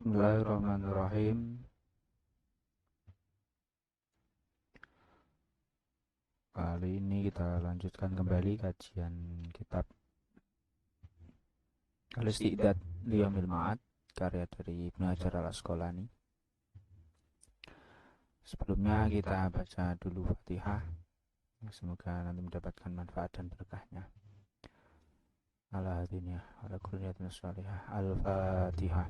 Bismillahirrahmanirrahim. Kali ini kita lanjutkan kembali kajian kitab Al-Isti'dad Liyawmil Ma'ad karya dari Ibnu Hajar Al-Asqalani. Sebelumnya kita baca dulu Fatihah. Semoga nanti mendapatkan manfaat dan berkahnya. Ala hadiniya ala kulliyatin sholihah. Al-Fatihah.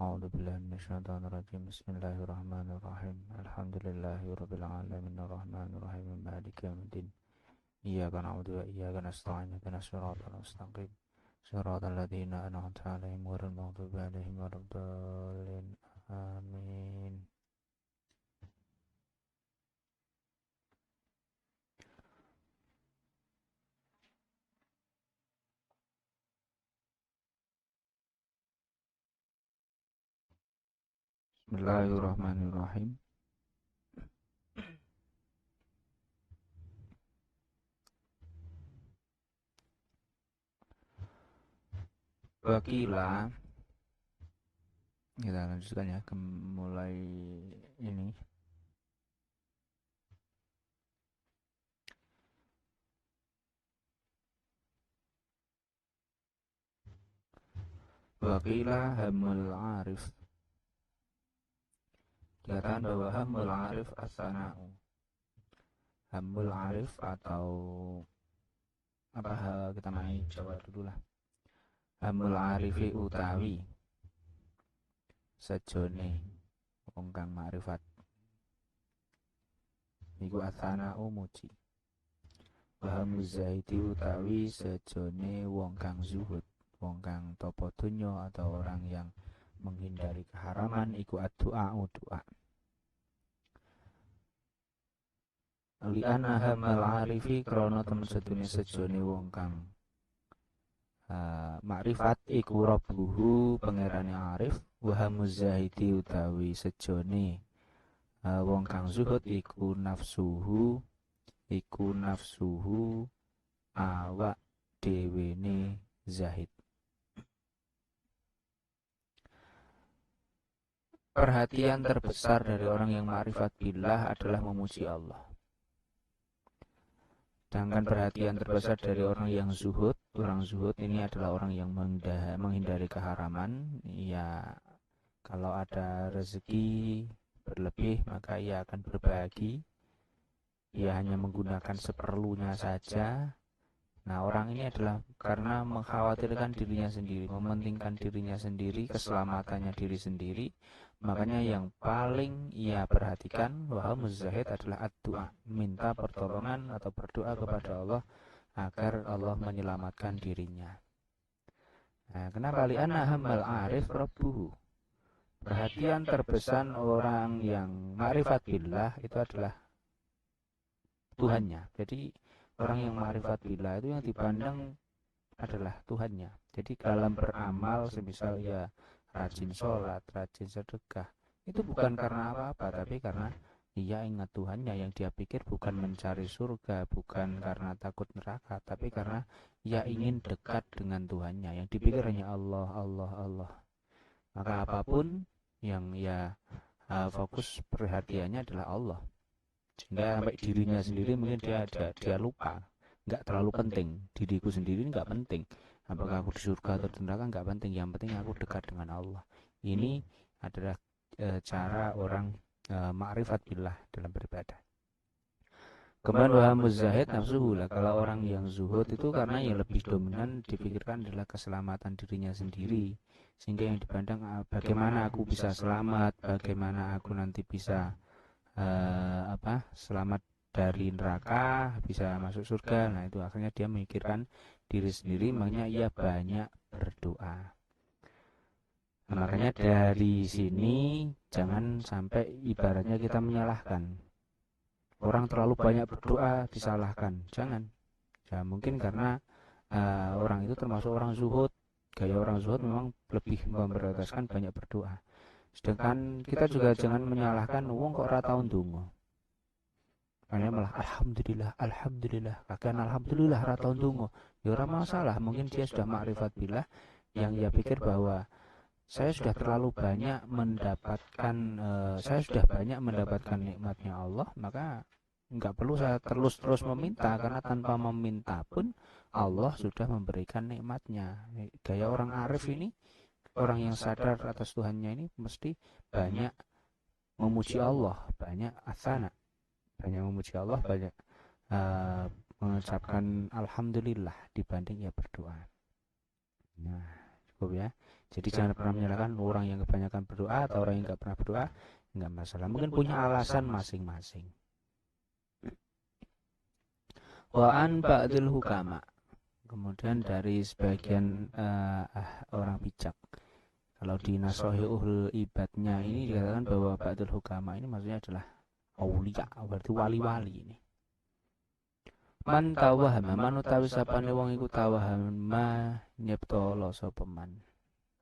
A'udzu billahi minasyaitonir rajim. Bismillahirrahmanirrahim. Alhamdulillahirabbil alamin arrahmanir rahim maliki yaumiddin. Iyyaka na'budu wa iyyaka nasta'in ihdinas siratal mustaqim. Siratal ladzina an'amta 'alaihim ghairil maghdubi 'alaihim waladdallin. Amin. Bismillahirrahmanirrahim. Wakila, kita lanjutkan ya mulai ini. Wakila hamul arif, dikatakan bahwa hamul arif as-sana'u. Hamul arif atau apa, kita main Jawa dulu lah. Hamul arifi utawi sejone wong kang makrifat iku as-sana'u muji. Wa muzahidi utawi sejone wong kang zuhud, wong kang topo dunya atau orang yang menghindari keharaman iku ad-du'a doa. Li ana hamal arifi krana temen sedune sejone wong kang makrifat iku rabbuhu pangerane arif, wa muzahidi utawi sejone wong kang zuhud iku nafsuhu awak dhewene zahid. Perhatian terbesar dari orang yang ma'rifat billah adalah memuji Allah. Sedangkan perhatian terbesar dari orang yang zuhud, orang zuhud ini adalah orang yang menghindari keharaman. Ya, kalau ada rezeki berlebih maka ia akan berbagi. Ia hanya menggunakan seperlunya saja. Nah, orang ini adalah karena mengkhawatirkan dirinya sendiri, mementingkan dirinya sendiri, keselamatannya diri sendiri. Makanya yang paling ia perhatikan bahwa muzahid adalah ad-du'a, minta pertolongan atau berdoa kepada Allah agar Allah menyelamatkan dirinya. Nah, kenapa li'anna hamal arif rabbuhu? Perhatian terbesar orang yang ma'rifat billah itu adalah Tuhannya. Jadi orang yang ma'rifat billah itu yang dipandang adalah Tuhannya. Jadi dalam beramal, semisal ya rajin sholat, rajin sedekah, itu bukan karena apa-apa, tapi karena ia ingat Tuhannya. Yang dia pikir bukan mencari surga, bukan karena takut neraka, tapi karena ia ingin dekat dengan Tuhannya. Yang dipikir hanya Allah, Allah, Allah. Maka apapun yang ia fokus perhatiannya adalah Allah. Sehingga sampai dirinya sendiri mungkin dia lupa, nggak terlalu penting. Diriku sendiri nggak penting, apakah aku di surga atau di neraka nggak penting, yang penting aku dekat dengan Allah. Ini adalah cara orang ma'rifat billah dalam beribadah. Kemudian wa muzahid nafsuhu lah, kalau orang yang zuhud itu karena yang lebih dominan dipikirkan adalah keselamatan dirinya sendiri, sehingga yang dipandang bagaimana aku bisa selamat, bagaimana aku nanti bisa selamat dari neraka, bisa masuk surga. Nah, itu akhirnya dia memikirkan diri sendiri, makanya ia banyak berdoa. Nah, makanya dari sini jangan sampai ibaratnya kita menyalahkan orang terlalu banyak berdoa, disalahkan. Jangan. Ya, mungkin karena orang itu termasuk orang zuhud. Gaya orang zuhud memang lebih memprioritaskan banyak berdoa. Sedangkan kita juga jangan menyalahkan wong kok ora tau ndonga. Karena malah alhamdulillah, kakek alhamdulillah ora tau ndonga. Ya ora masalah, mungkin dia sudah makrifat billah yang ia pikir bahwa saya sudah terlalu banyak mendapatkan saya sudah banyak mendapatkan nikmatnya Allah, maka nggak perlu saya terus meminta, karena tanpa meminta pun Allah sudah memberikan nikmatnya. Gaya orang arif ini, orang yang sadar atas Tuhannya ini mesti banyak memuji Allah, banyak asana, banyak memuji Allah, banyak mengucapkan alhamdulillah dibanding ya berdoa. Nah, cukup ya. Jadi jangan pernah menyalahkan orang yang kebanyakan berdoa atau orang yang nggak pernah berdoa, nggak masalah. Mungkin punya alasan masing-masing. Wa'an ba'dil hukama. Kemudian dari sebagian orang bijak. Kalau di Nasohihul Ibadnya ini dikatakan bahwa ba'dil hukama ini maksudnya adalah aulia, berarti wali-wali ini. Man tawahama, man utawi sapane wong iku tawahama nyeptolo sapa man.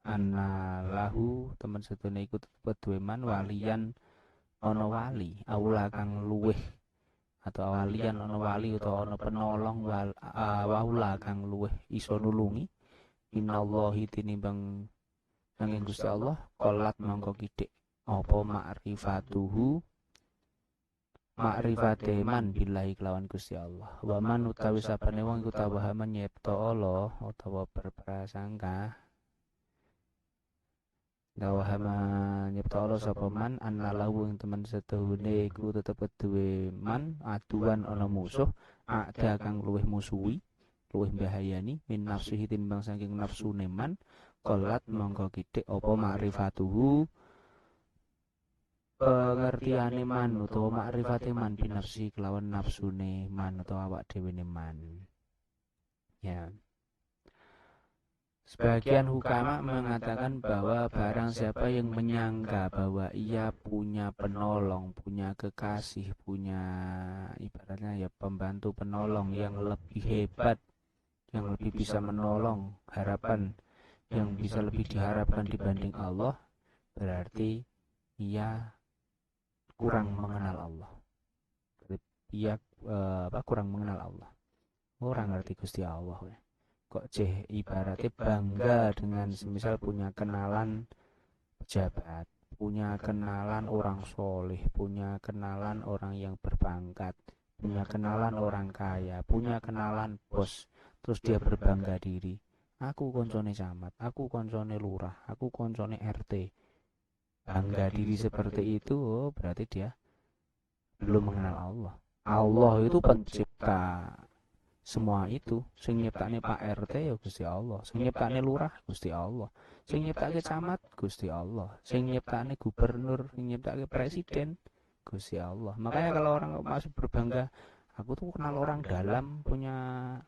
Anna lahu temen sedune iku tetep duwe man walian ana wali, aula kang luweh atau walian ana wali utawa ana penolong waula kang luweh iso nulungi minallahi tinimbang sanging Gusti Allah qolat mangko kidik apa ma'rifatuhu ma'rifate man billahi kelawan Gusti Allah. Wa man utawi sapane wong iku tawahaman nyipta Allah utawa berprasangka tawahama nyipta Allah sapa man annalahu ing temen setuhune iku tetep duwe man aduan ana musuh ada kang luwih musuhi luwih bahayani min nafsihi timbang saking nafsune man qolat mongko kidik apa ma'rifatuhu pengertiane man utawa makrifate man binafsi kelawan nafsune man utawa awak dhewe ne man. Ya. Sebagian hukama mengatakan bahwa barang siapa yang menyangka bahwa ia punya penolong, punya kekasih, punya ibaratnya ya pembantu penolong yang lebih hebat, yang lebih bisa menolong, harapan yang bisa lebih diharapkan dibanding Allah, berarti ia kurang mengenal Allah. Ia kurang mengenal Allah. Orang ngerti Gusti Allah. Kok ibaratnya bangga dengan semisal punya kenalan pejabat, punya kenalan orang soleh, punya kenalan orang yang berpangkat, punya kenalan orang kaya, punya kenalan bos, terus dia berbangga diri. Aku koncone camat, aku koncone lurah, aku koncone RT. Bangga diri seperti itu, berarti dia belum mengenal Allah. Allah itu pencipta semua itu. Sing nyiptakne Pak RT ya Gusti Allah, sing nyiptakne lurah Gusti Allah, sing nyiptakne camat Gusti Allah, sing nyiptakne gubernur, sing nyiptakne presiden Gusti Allah. Makanya kalau orang masih berbangga, aku tuh kenal orang dalam, punya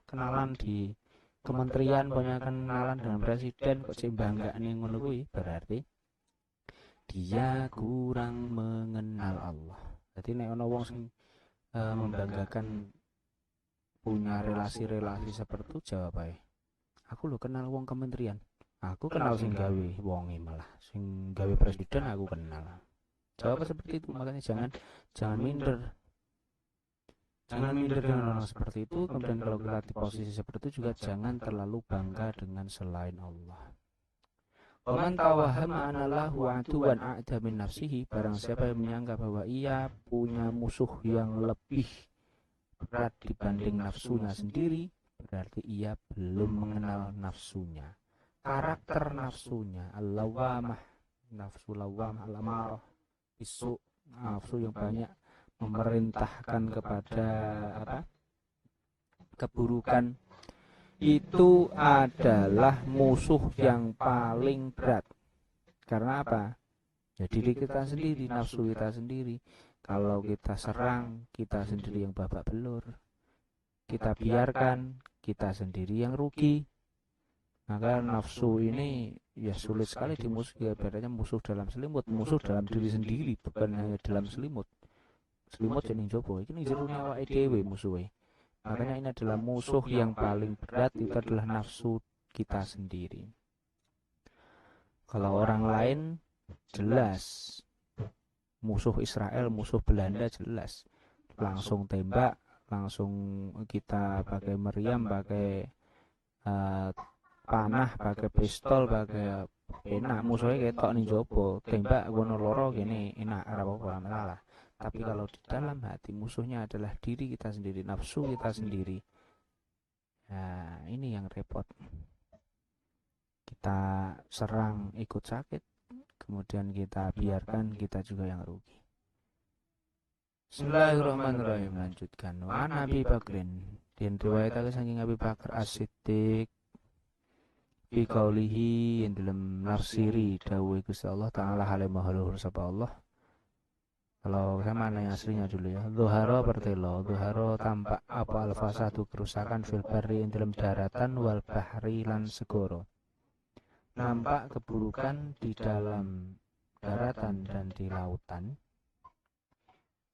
kenalan di kementerian, punya kenalan dengan presiden, kok sing banggane ngono kuwi, berarti dia kurang mengenal Allah. Jadi nek ana wong sing membanggakan punya relasi-relasi seperti itu, jawab aja, aku lo kenal wong kementerian, aku kenal sing gawe wonge, malah sing gawe presiden aku kenal. Jawab seperti itu. Makanya jangan minder, jangan minder dengan orang seperti itu. Kemudian kalau kita di posisi seperti itu juga jangan terlalu bangga dengan selain Allah. Waman tawahama anallahu aduwan a'da min nafsihi, barang siapa yang menyangka bahwa ia punya musuh yang lebih berat dibanding nafsunya sendiri, berarti ia belum mengenal nafsunya, karakter nafsunya, al-lawamah, nafsu lawamah, al-amarah bisu, nafsu yang banyak memerintahkan kepada keburukan. Itu adalah musuh yang paling berat. Karena apa? Ya diri kita sendiri, nafsu kita sendiri. Kalau kita serang, kita sendiri yang babak belur. Kita biarkan, kita sendiri yang rugi. Maka nafsu ini ya sulit sekali dimusuhi. Ibaratnya musuh dalam selimut, musuh dalam diri sendiri, bukan hanya dalam selimut. Selimut jadi jopo, ini jerune awake dhewe musuhe. Makanya ini adalah musuh yang paling berat, itu adalah nafsu kita sendiri. Kalau orang lain jelas, musuh Israel, musuh Belanda jelas, langsung tembak, langsung kita pakai meriam, pakai panah, pakai pistol, pakai enak, musuhnya ketok ning jopo, tembak kono loro kene enak, ora apa-apa, ora masalah. Tapi kalau di dalam hati musuhnya adalah diri kita sendiri, nafsu kita sendiri. Nah, ini yang repot. Kita serang ikut sakit, kemudian kita biarkan, kita juga yang rugi. Bismillahirrahmanirrahim. Lanjutkan. Wa Nabi Bakrin, dan riwayatake saking Abi Bakar As-Siddiq fi qaulihi yang dalam nafsiri dawuh Gusti Allah taala hale mahaluhur sapa Allah. Kalau saya mana yang aslinya dulu ya. Zuhara pertelo, zuhara tampak apa al-fasadu kerusakan fil barri yang dalam daratan wal bahri lan segoro. Nampak keburukan di dalam daratan dan di lautan.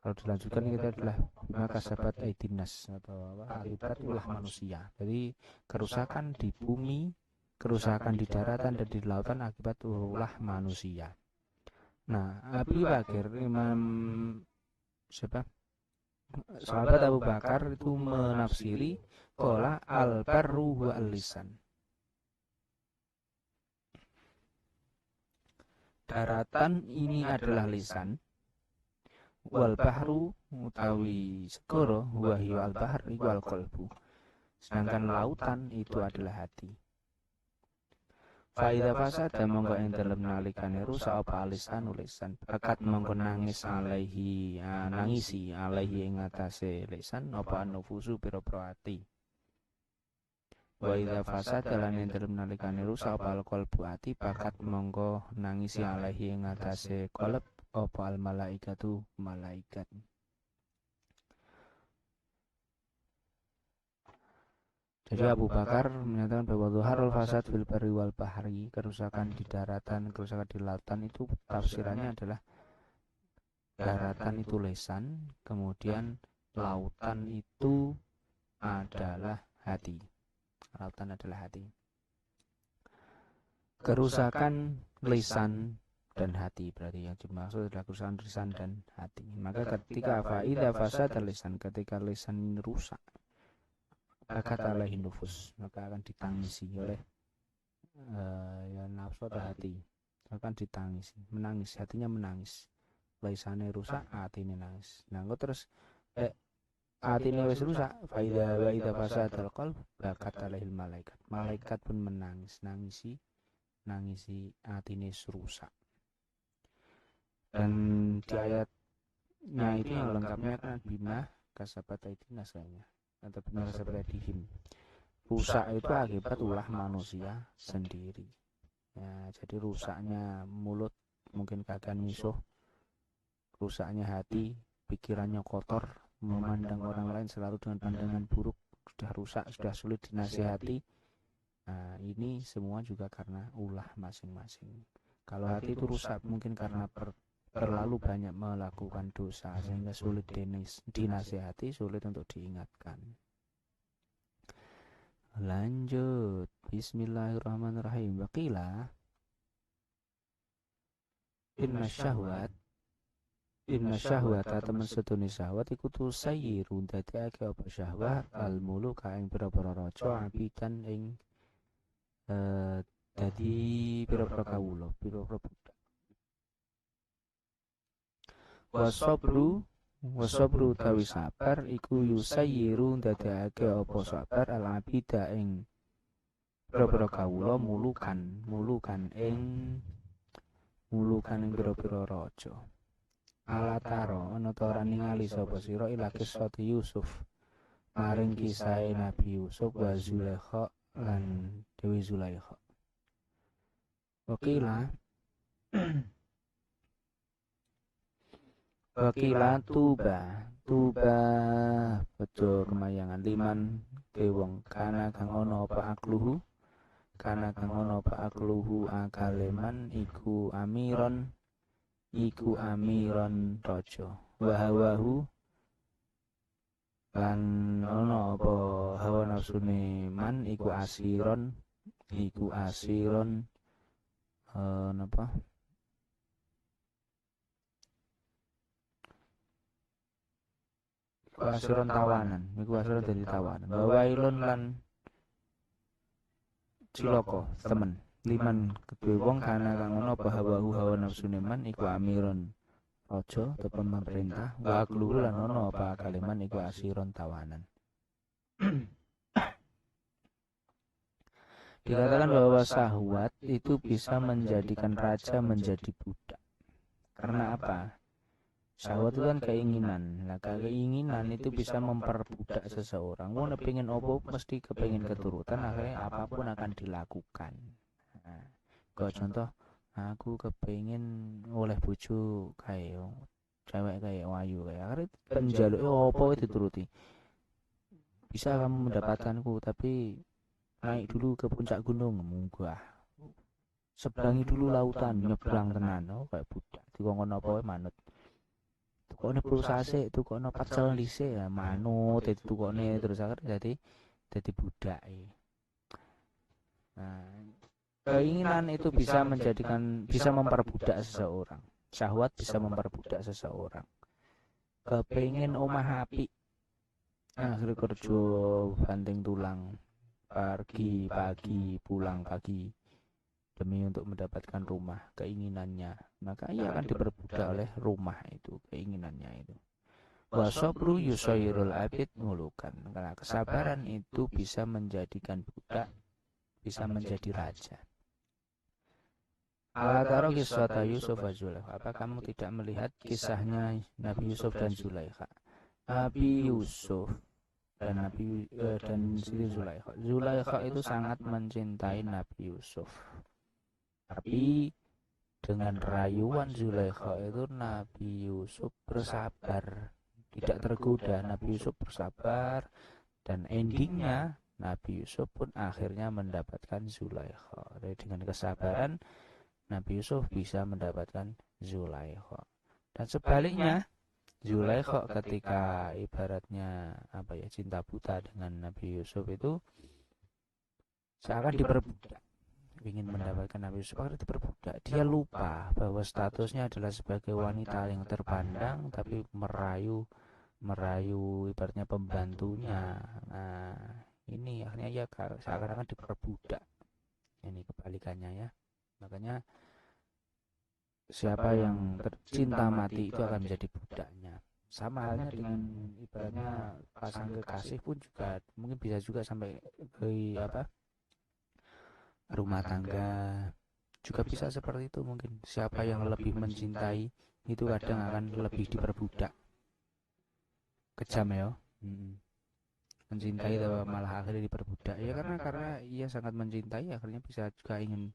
Kalau dilanjutkan kita adalah maka sahabat aidinas atau akibat ulah manusia. Jadi kerusakan di bumi, kerusakan di daratan dan di lautan akibat ulah manusia. Nah, Abu Bakar Imam siapa? Sahabat Abu Bakar itu menafsiri qala al-barru wa al-lisan. Daratan ini adalah lisan, wal bahru utawi segoro wahyu al bahr iku al qalbu, sedangkan lautan itu adalah hati. Faida fasada monggo ing dalem nalikane rusak apa alisan lisan bakat monggo nangis alaihi nangisi alaihi ing atase lisan apa nufusu pira-pira ati. Wa idza fasada lan ing dalem nalikane rusak apa qalbu ati bakat monggo nangisi alaihi ing atase qalb apa al malaikatu malaikat. Jadi Abu Bakar menyatakan bahwa zuharul fasad fil barri wal bahri, kerusakan di daratan, kerusakan di lautan itu tafsirannya adalah daratan itu lisan, kemudian lautan itu adalah hati. Lautan adalah hati. Kerusakan lisan dan hati berarti yang dimaksud adalah kerusakan lisan dan hati. Maka ketika faida fasad lisan, ketika lisan rusak, bakat alaihi nufus, maka akan ditangisi oleh ya nafsu atau hati, akan ditangisi, menangis, hatinya menangis, lisannya rusak, hatinya nangis. Nah, terus hatinya wis rusak, faida fasadal qalb bakat alaihi malaikat, malaikat pun menangis, nangisi hatinya rusak. Dan di ayatnya itu yang lengkapnya kan bima kasabat aidinas kayaknya, atau benar seperti dihim. Rusak itu akibat ulah manusia sendiri. Ya, jadi rusaknya mulut mungkin kagak misuh, rusaknya hati, pikirannya kotor, memandang orang lain selalu dengan pandangan buruk, sudah rusak, sudah sulit dinasihati. Nah, ini semua juga karena ulah masing-masing. Kalau hati itu rusak mungkin karena terlalu banyak melakukan dosa sehingga sulit dinasihati, sulit untuk diingatkan. Lanjut. Bismillahirrahmanirrahim. Waqila inna syahwata temen setune syahwat iku tusayyiru dadekake apa syahwat al muluka ing pira-pira raja abidan ing dadi pira-pira kawula, pira-pira budak. Wasabru tawi sabar iku yusayyiru dadekake apa sabar al abida ing pira-pira kawula mulukan ing pira-pira raja. Alataro ana ta ora ningali sapa sira ila kisah Yusuf maring kisah Nabi Yusuf wa Zulaikha lan Dewi Zulaikha. Wakila tuba bejo kemayangan liman ke wong kana kang ana apa akluhu akaleman iku amiron raja wahawahu lan ana apa hawa nafsune man iku asiron napa asiron tawanan, iku asiron dadi tawanan. Wawailun lan ciloko temen. liman kedue wong kana kang ana apa hawa nafsune man iku amiron raja atau pemerintah wa akluhu lan ana apa kaliman iku asiron tawanan. Dikatakan bahwa syahwat itu bisa menjadikan raja menjadi budak. Karena apa? Syahwat itu kan keinginan. Nah, keinginan itu bisa memperbudak seseorang. Mau pengen opo mesti kepengen keturutan, akhirnya apapun akan dilakukan. Nah, kok contoh aku kepengen oleh bojo kayak cewek kayak Wayu kayak akhirnya penjaluk opo itu dituruti. Bisa kamu mendapatkanku tapi naik dulu ke puncak gunung munggah. Seberangi dulu lautan nyebrang tenan kayak budak. Dikongkon apa manut. Tukokne pulsa sik, tukokne pacel dhisik ya manut itu tukokne terus akhirnya jadi budak. Nah, keinginan itu bisa memperbudak seseorang. Syahwat bisa memperbudak seseorang. Kepengin omah apik. Akhirnya kerja banting tulang. Pergi pagi, pulang pagi demi untuk mendapatkan rumah keinginannya, maka ia akan diperbudak oleh rumah itu keinginannya itu. Wasabru yusairul abid ngulukan, karena kesabaran itu bisa menjadikan budak, bisa menjadi raja. Ala taro kisah Yusuf wa Zulaikha. Apa kamu tidak melihat kisahnya Nabi Yusuf dan Zulaikha? Nabi Yusuf dan Siti Zulaikha. Zulaikha itu sangat mencintai Nabi Yusuf. Tapi dengan rayuan Zulaikha itu Nabi Yusuf bersabar, tidak tergoda. Nabi Yusuf bersabar dan endingnya Nabi Yusuf pun akhirnya mendapatkan Zulaikha. Jadi dengan kesabaran Nabi Yusuf bisa mendapatkan Zulaikha. Dan sebaliknya Zulaikha ketika ibaratnya cinta buta dengan Nabi Yusuf itu seakan diperbudak, ingin mendapatkan Nabi Yusuf akan diperbudak. Dia lupa bahwa statusnya adalah sebagai wanita yang terpandang tapi merayu ibaratnya pembantunya. Nah, ini akhirnya ya seakan-akan diperbudak. Ini kebalikannya ya. Makanya siapa yang tercinta mati itu akan menjadi budaknya. Sama halnya dengan ibaratnya pasang kekasih pun juga mungkin bisa juga sampai ke rumah tangga juga bisa seperti itu. Mungkin siapa yang lebih mencintai itu kadang akan lebih diperbudak. Kejam ya. Mencintai tapi malah akhirnya diperbudak ya karena ia sangat mencintai akhirnya bisa juga ingin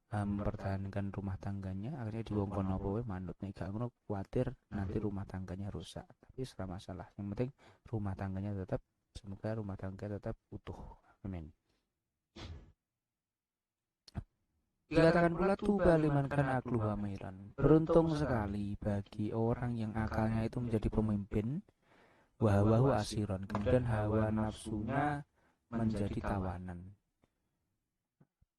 mempertahankan rumah tangganya, akhirnya diwongkon apa wae manut. Nek gak ngono kuatir nanti rumah tangganya rusak. Tapi serah masalah, yang penting rumah tangganya tetap, semoga rumah tangga tetap utuh. Amin. Dikatakan pula tuba liman kana akluha mairan. Beruntung sekali bagi orang yang akalnya itu menjadi pemimpin, wahawahu asiron, kemudian hawa nafsunya menjadi tawanan.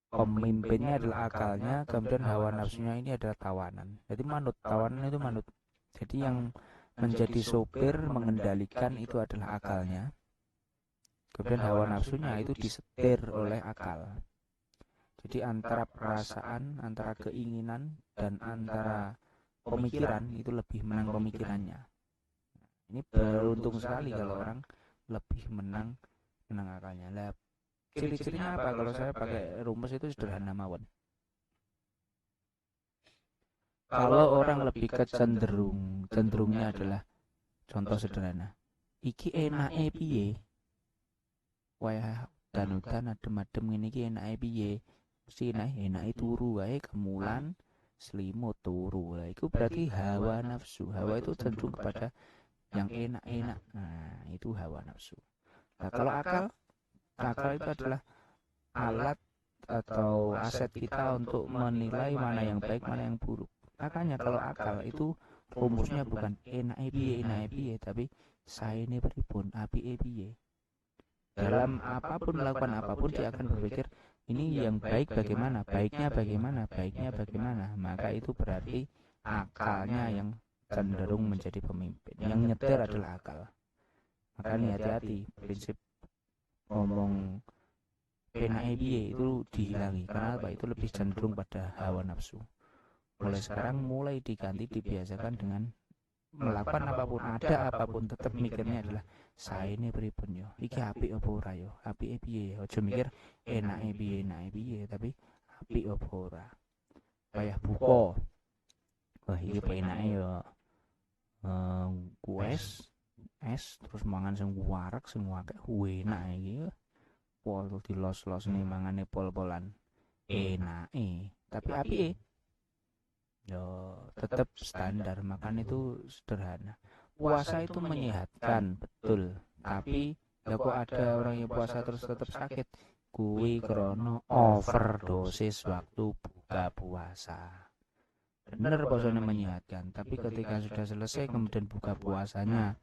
Pemimpinnya adalah akalnya, kemudian hawa nafsunya ini adalah tawanan. Jadi manut, tawanan itu manut. Jadi yang menjadi sopir mengendalikan itu adalah akalnya, kemudian hawa nafsunya itu disetir oleh akal. Jadi antara perasaan, antara keinginan dan antara pemikiran itu lebih menang pemikirannya. Ini beruntung sekali kalau orang lebih menang akalnya. Lah, ciri-cirinya apa? Kalau saya pakai rumus itu sederhana mawon. Kalau orang lebih cenderungnya adalah contoh sederhana. Iki enake piye? Wayah danutan adem-adem ngene iki enake piye? Mesti enake turu wae kemulan selimut turu. Lah itu berarti hawa nafsu. Hawa itu cenderung kepada yang enak-enak. Nah, itu hawa nafsu. Nah, kalau akal itu adalah alat atau aset kita untuk menilai mana yang baik, mana yang buruk. Makanya kalau akal itu rumusnya bukan enak piye, tapi saya ini pripun, apike piye. Dalam apapun, melakukan apapun dia akan berpikir ini yang baik bagaimana, baiknya bagaimana. Maka itu berarti akalnya yang cenderung menjadi pemimpin. Yang nyetir adalah akal. Makanya hati-hati prinsip ngomong penake piye itu dihilangi. Karena apa? Itu lebih cenderung pada hawa nafsu. Mulai sekarang mulai diganti, dibiasakan dengan melakukan apapun, ada apapun, tetap mikirnya adalah saya ini pripun yo, iki apik apa ora yo, apike piye. Aja mikir enake piye, tapi apik apa ora. Kayak buka, wah iki penake yo kues es terus mangan sing warak sing akeh enak iki. Pol dilos-los nih mangane pol-polan enake, tapi apike yo tetap standar. Makan itu sederhana. Puasa itu menyehatkan, betul. Tapi ya kok ada orang yang puasa terus tetap sakit. Kuwi krono overdosis waktu buka puasa. Bener puasanya menyehatkan, tapi ketika sudah selesai kemudian buka puasanya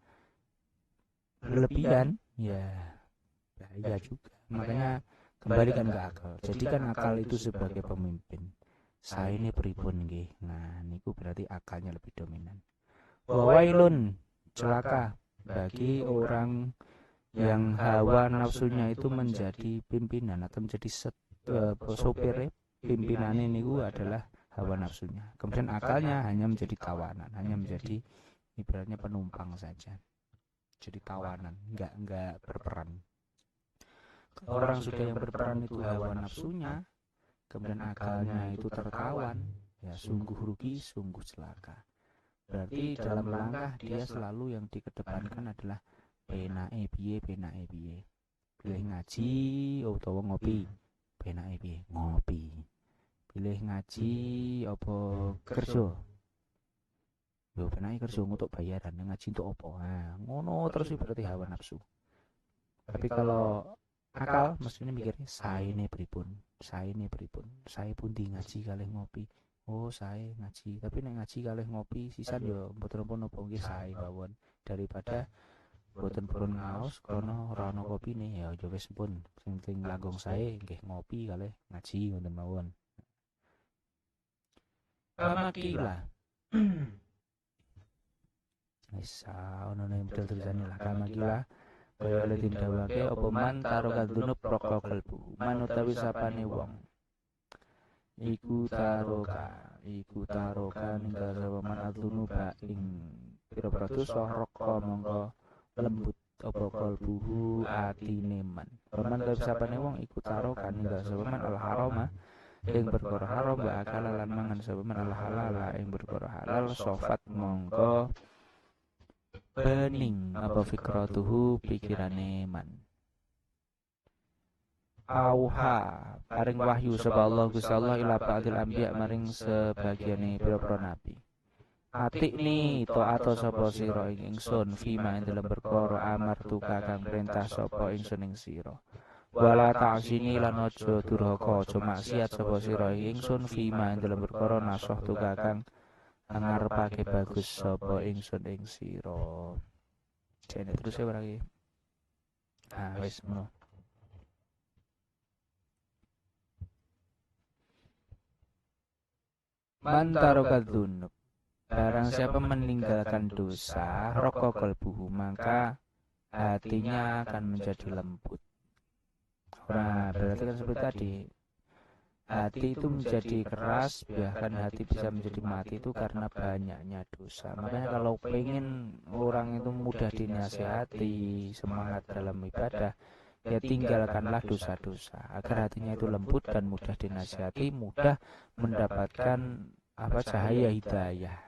berlebihan, ya bahaya juga. Makanya kembalikan ke akal. Jadikan akal itu sebagai pemimpin. Saya ini pripun nggih. Nah, niku berarti akalnya lebih dominan. Wawailun, celaka bagi orang yang hawa nafsunya itu menjadi pimpinan atau menjadi sopir pimpinan ini adalah hawa nafsunya. Kemudian akalnya hanya menjadi tawanan, hanya menjadi ibaratnya penumpang saja. Jadi tawanan, enggak berperan. Orang sudah yang berperan itu hawa nafsunya, kemudian akalnya itu tertawan, ya sungguh rugi, sungguh celaka. Berarti dalam langkah dia selalu yang dikedepankan adalah penake piye. Pilih ngaji utawa ngopi, penake piye ngopi. Pilih ngaji apa kerja, yo penake kerja untuk bayaran, ngaji untuk apa. Nah, ngono terus berarti hawa nafsu. Tapi kalau akal maksudnya mikirnya saya ini pripun, saya pun di ngaji kalih ngopi. Oh saya ngaji, tapi nek ngaji kalih ngopi sisan yo mboten napa nggih saya mawon, daripada mboten purun ngaos krana ora ana kopine. Ya aja wis pun sing penting langkung saya nggih ngopi kalih ngaji ngoten mawon. Kamakila wis ono ning model tulisane lah. Kamakila kaya oleh dindawake apa man taroka dunub roko kalbu, man utawi sapane wong iku taroka ninggal sapa man adunuba ing pira-pira dosa roko mongko lembut apa kalbuhu atine man. Paman utawi sapane wong iku taroka ninggal sapa man al harama ing perkara haram wa akala lan mangan sapa man al halala ing perkara halal sofat mongko bening apa fikratuhu pikirane man. Auha paring wahyu sapa Allah Gusti Allah ila ba'dil anbiya maring sebagiane pira-pira nabi. Atikni taat sapa sira ing ingsun fima ing dalem perkara amartuka kang perintah sapa ingsun ing sira. Wala ta'sini lan aja durhaka aja maksiat sapa sira ing ingsun fima ing dalem perkara nasahtuka kang ngarepake bagus sapa ingsun ing sira. Jane terus ya lagi. Ah wis ngono. Man taraka dzunub, barang siapa meninggalkan dosa, roko kalbuhu, maka hatinya akan menjadi lembut. Nah, berarti kan seperti tadi, hati itu menjadi keras, bahkan hati bisa menjadi mati itu karena banyaknya dosa. Makanya kalau pengen orang itu mudah dinasihati, semangat dalam ibadah, ya tinggalkanlah dosa-dosa agar hatinya itu lembut dan mudah dinasihati, mudah mendapatkan cahaya hidayah.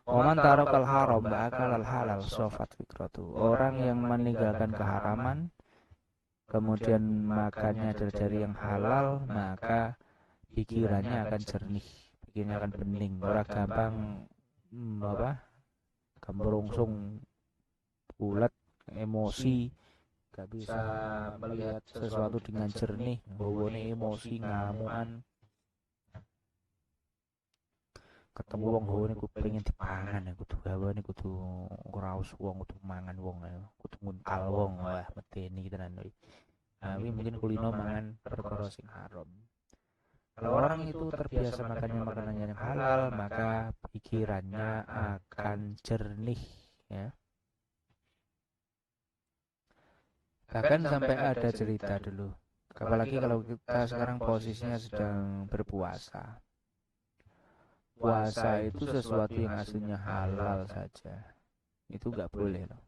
Oman tarokal haram ba'akal al halal sofat fikratu. Orang yang meninggalkan keharaman kemudian makannya dari yang halal, maka pikirannya akan jernih, pikirannya akan bening, orang gampang gembrungsung, bulat, emosi, gak bisa melihat sesuatu dengan jernih, bawane emosi, ngamuan. Ketemu wong hawane ku pengen dipangan, kudu hawane kudu ngraos wong, kudu mangan wong, kudu nguntal wong, wah medeni tenan iki. Ini mungkin kulino mangan perkara sing haram. Kalau orang itu terbiasa makannya makanan yang halal, maka pikirannya akan jernih, ya. Bahkan sampai ada cerita dulu, Apalagi kalau kita sekarang posisinya sedang berpuasa. Puasa itu sesuatu yang aslinya halal saja. Itu nggak boleh loh.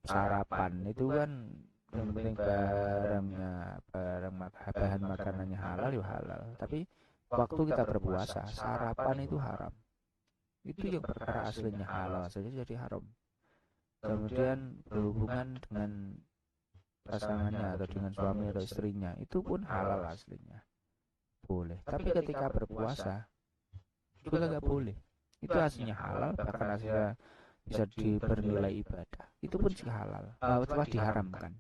Sarapan itu kan yang penting bahan makanannya halal ya halal. Tapi waktu kita berpuasa, sarapan itu haram. Itu yang perkara aslinya halal saja jadi haram. Kemudian berhubungan dengan pasangannya atau dengan suami atau istrinya itu pun halal aslinya boleh, tapi ketika berpuasa itu nggak boleh. Itu aslinya halal, bahkan aslinya bisa bernilai ibadah, itu pun juga halal, telah diharamkan.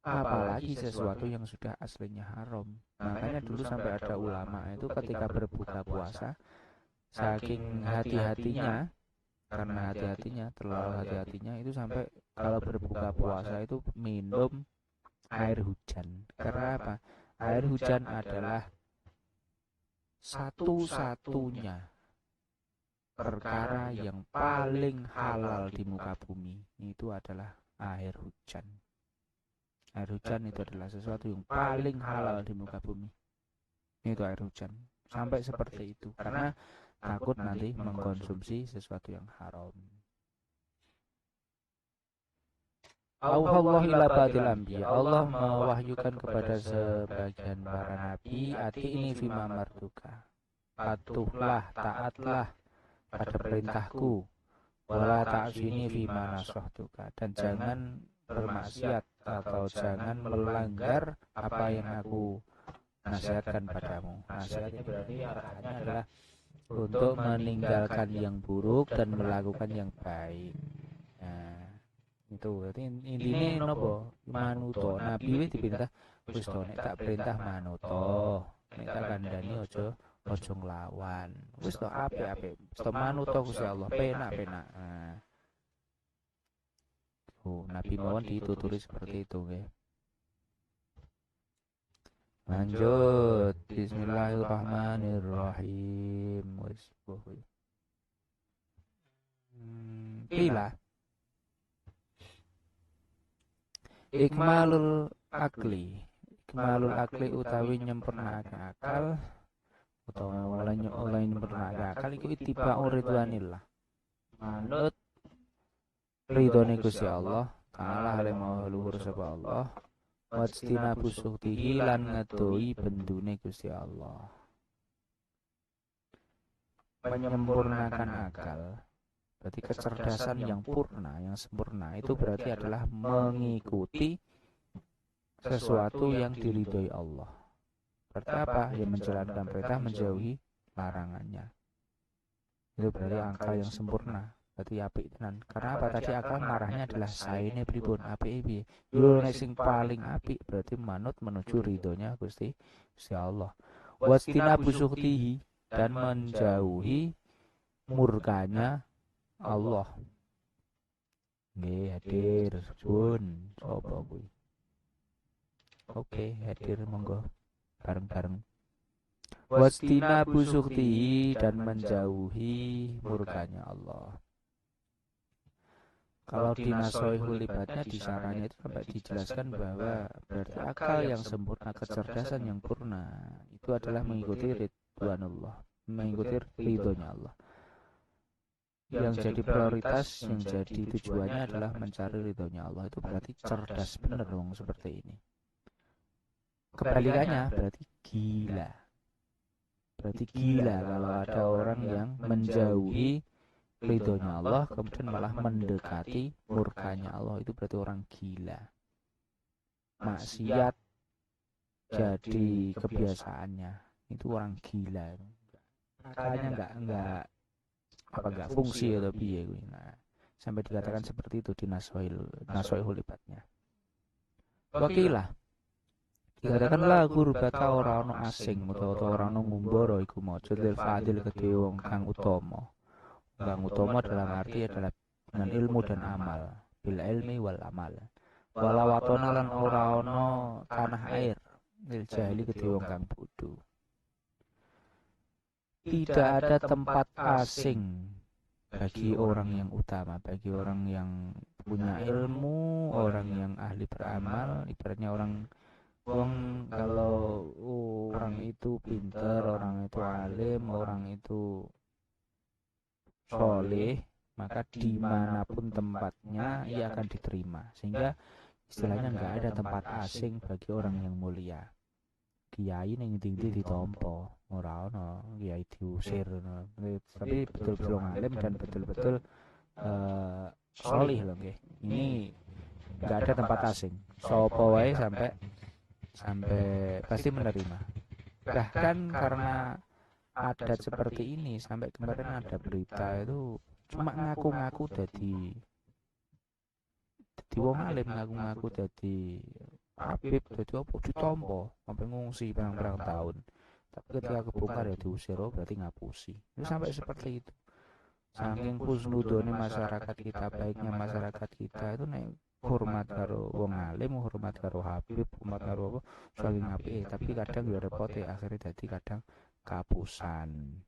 Apalagi sesuatu yang sudah aslinya haram. Makanya dulu sampai ada ulama itu ketika berbuka puasa, saking hati-hatinya, karena hati-hatinya, terlalu hati-hatinya itu sampai kalau berbuka puasa itu minum air hujan. Karena apa? Air hujan adalah satu-satunya perkara yang paling halal di muka bumi. Itu adalah air hujan. Air hujan itu adalah sesuatu yang paling halal di muka bumi. Itu air hujan. Sampai seperti itu. Karena takut nanti mengkonsumsi sesuatu yang haram. Auhallahu ila ba'dil anbiya. Allah mewahyukan kepada sebagian para nabi, ati ini fima martuka. Patuhlah, taatlah pada perintahku. Wala ta'sini fima nasahtuka. Dan jangan bermaksiat atau jangan melanggar apa yang aku nasihatkan padamu. Nasihat ini berarti arahannya adalah untuk meninggalkan yang buruk dan melakukan yang baik. Nah, itu berarti intinya nopo manuto. Nabi wis diperintah wis to nek tak perintah manuto, nek tak kandhani ojo nglawan. Wis to apik-apik. Wis to manuto Gusti Allah, penak-penak. Nah, Nabi mawon dituturi seperti itu nggih. Lanjut, bismillahirrahmanirrahim. Wis Qila ikmalul akli utawi nyempurnakaken akal utawa oleh nyempurnakaken akal iku ittiba'u ridwanillah, manut ridhone Gusti Allah taala hale mau luhur sapa Allah, wajtina busuktihi lan ngedoi bendune Gusti Allah. Menyempurnakan akal berarti kecerdasan yang purna, yang sempurna. Itu berarti adalah mengikuti sesuatu yang diridhoi Allah. Berarti apa? Yang menjalankan perintah, menjauhi larangannya. Itu berarti akal yang sempurna. Berarti apik tenan. Karena apa? Tadi akal marahnya adalah saene pripun, apik piye. Yo nek sing paling apik berarti manut menuju ridhonya Gusti Allah. Wastina busuktihi dan menjauhi murkanya Allah. Nggih, hadir pun sapa kuwi. Oke, hadir monggo bareng-bareng. Wastina busuktihi dan menjauhi murkanya Allah. Kalau di nasoihul libatnya di syarahnya itu sampai dijelaskan bahwa berarti akal yang sempurna, kecerdasan yang purna itu adalah mengikuti ridwanullah, mengikuti ridhonya Allah. Yang jadi prioritas, yang jadi tujuannya adalah mencari ridhonya Allah. Itu berarti cerdas bener dong seperti ini. Kebalikannya berarti gila. Berarti gila kalau ada orang yang menjauhi ridhonya Allah kemudian malah mendekati murkanya Allah. Itu berarti orang gila. Maksiat jadi kebiasaannya. Itu orang gila. Akalnya enggak fungsi atau piye kuwi. Nah, sampai dikatakan seperti itu di nasoihul libatnya. Wakilah dikatakan lagu rubata ora ono asing utawa ora ono ngumbara iku maca lil fadil kedhe wong kang utama. Kang utama dalam arti adalah dengan ilmu dan amal, bil ilmi wal amal. Walawatona lan ora ono tanah air lil jahili kedhe wong kang bodho. Tidak ada tempat asing bagi orang yang utama, bagi orang yang punya ilmu, orang yang ahli beramal. Ibaratnya orang wong, kalau orang itu pinter, orang itu alim, orang itu soleh, maka dimanapun tempatnya ia akan diterima. Sehingga istilahnya nggak ada tempat asing bagi orang yang mulia. Kiai ning ndi ditompo, ora ono kiai diusir, tapi betul-betul alim dan betul-betul solih loh nggih. Ini nggak ada tempat asing. Sopo wae sampai pasti menerima. Bahkan karena adat seperti ini, sampai kemarin ada berita itu cuma ngaku-ngaku jadi wong alim, ngaku-ngaku jadi Habib, jadi apa ditompo sampai ngungsi berang-berang tahun. Tapi ketika kebongkar ya diusir, berarti ngapusi. Itu sampai seperti itu. Saking husnudone masyarakat kita, baiknya masyarakat kita itu nek hormat karo wong alim, hormat karo Habib, hormat karo apa saking apike, tapi kadang ya repote akhirnya dadi kadang kapusan.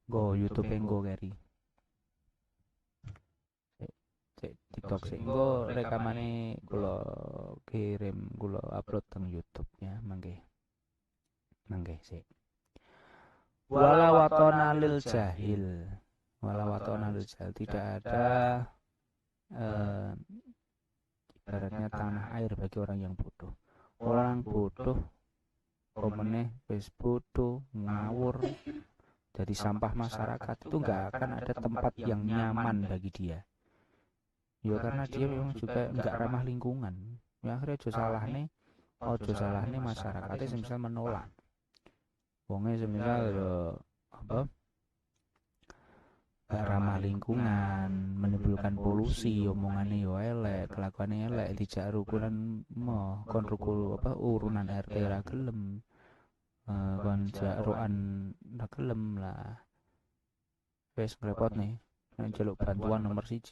Go YouTube enggo keri. TikTok sih enggo rekamane kula kirim, kula upload teng YouTube ya, mangke sih. Wala watona lil jahil. Wala watona lil jahil, tidak ada ibaratnya tanah air bagi orang yang bodoh. Orang bodoh komeneh wis bodoh, ngawur, jadi sampah masyarakat, itu nggak akan ada tempat yang nyaman bagi dia. Ya karena dia memang juga nggak ramah lingkungan. Ya akhirnya ojo salahne masyarakatnya semisal menolak. Wonge semisal ya apa? Gak ramah lingkungan, menimbulkan polusi, omongannya yo elek, kelakuannya elek, dijak rukunan kon rukul apa urunan RT ra gelem, kon jak ruan ra gelem lah. Wes repot nih. Nek njaluk bantuan nomor 1,